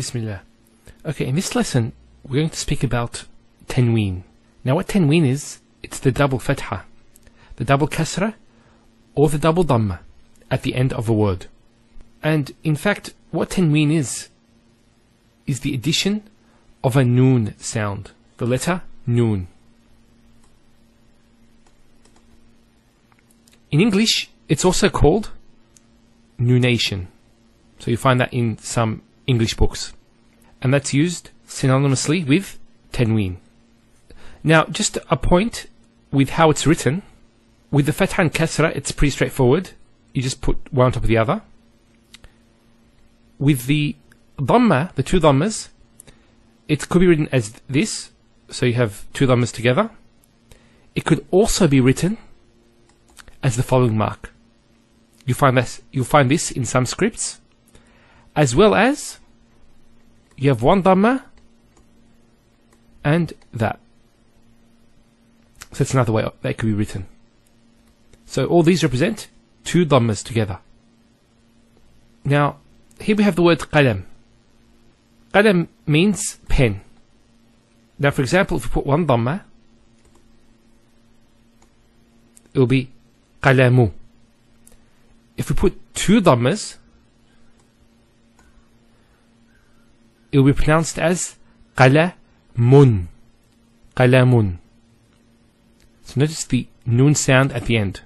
Bismillah. Okay, in this lesson, we're going to speak about Tanween. Now what Tanween is, it's the double fatha, the double kasra, or the double dhamma at the end of a word. And in fact, what Tanween is the addition of a noon sound, the letter noon. In English, it's also called Nunation. So you find that in some English books. And that's used synonymously with Tanween. Now, just a point with how it's written. With the fatha and kasra, it's pretty straightforward. You just put one on top of the other. With the dhamma, the two dhammas, it could be written as this. So you have two dhammas together. It could also be written as the following mark. You'll find this in some scripts, as well as you have one dhamma and that. So that's another way that could be written. So all these represent two dhammas together. Now, here we have the word qalam. Qalam means pen. Now, for example, if you put one dhamma, it will be qalamu. If we put two dhammas, it will be pronounced as qalamun. Qalamun. So notice the noon sound at the end.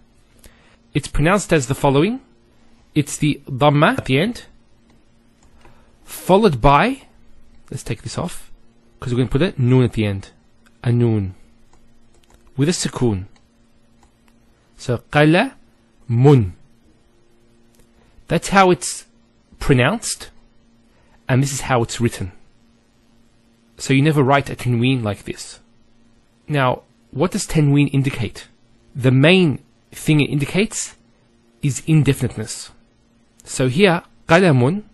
It's pronounced as the following. It's the dhamma at the end, followed by, let's take this off, because we're going to put a noon at the end. A noon. With a sukoon. So qalamun. That's how it's pronounced, and this is how it's written. So you never write a tanween like this. Now, what does tanween indicate? The main thing it indicates is indefiniteness. So here, qalamun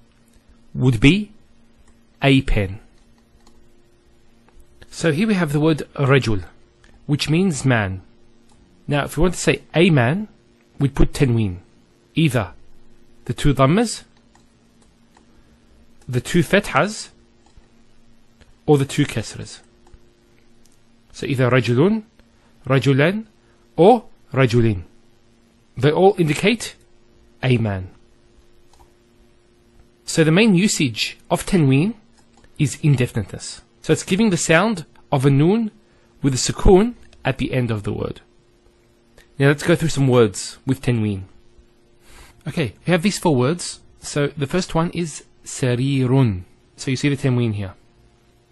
would be a pen. So here we have the word rajul, which means man. Now, if we want to say a man, we'd put tanween. Either the two dhammas, the two fathas, or the two kasras. So either rajulun, rajulan, or rajulin. They all indicate a man. So the main usage of tanween is indefiniteness. So it's giving the sound of a noon with a sukoon at the end of the word. Now let's go through some words with tanween. Okay, we have these four words. So the first one is sarirun. So you see the tanween here.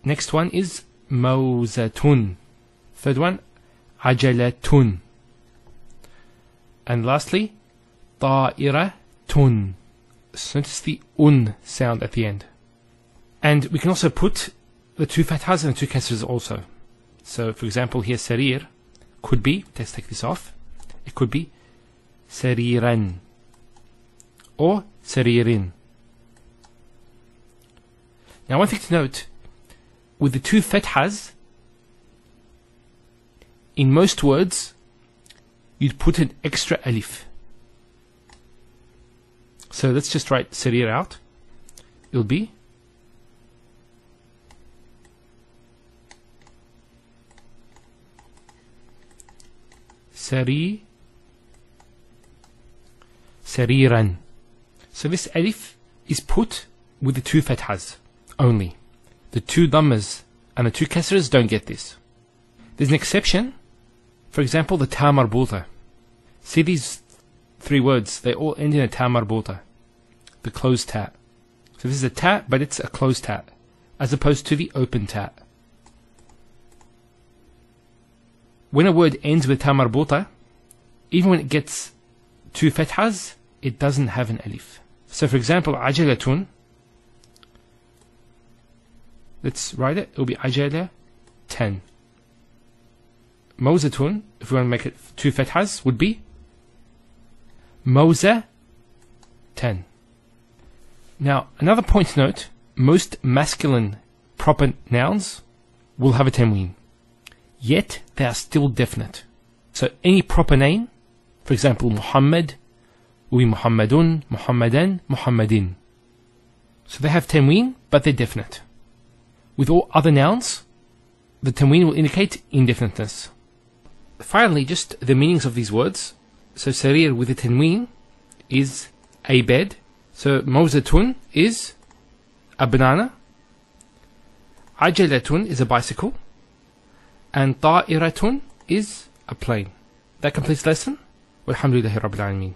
Next one is mawzatun. Third one, ajalatun. And lastly, ta'iratun. So notice the un sound at the end. And we can also put the two fathas and the two kasras also. So for example here, sarir could be, let's take this off, it could be sariran or saririn. Now one thing to note, with the two fathas, in most words, you'd put an extra alif. So let's just write sarir out. It'll be sariran. So this alif is put with the two fathas only. The two dhammas and the two kasras don't get this. There's an exception. For example, the ta marbuta. See these three words, they all end in a ta marbuta, the closed ta. So this is a ta, but it's a closed ta, as opposed to the open ta. When a word ends with ta marbuta, even when it gets two fathas, it doesn't have an alif. So for example, ajalatun, let's write it, it will be ajala 10. Mawzatun, if we want to make it two fathas, would be mawza 10. Now, another point to note, most masculine proper nouns will have a tanween, yet they are still definite. So any proper name, for example, Muhammad, will be Muhammadun, Muhammadan, Muhammadin. So they have tanween, but they're definite. With all other nouns, the tanween will indicate indefiniteness. Finally, just the meanings of these words. So sarir with the tanween is a bed. So mawzatun is a banana. Ajalatun is a bicycle. And ta'iratun is a plane. That completes the lesson. Walhamdulillahi Rabbil Alameen.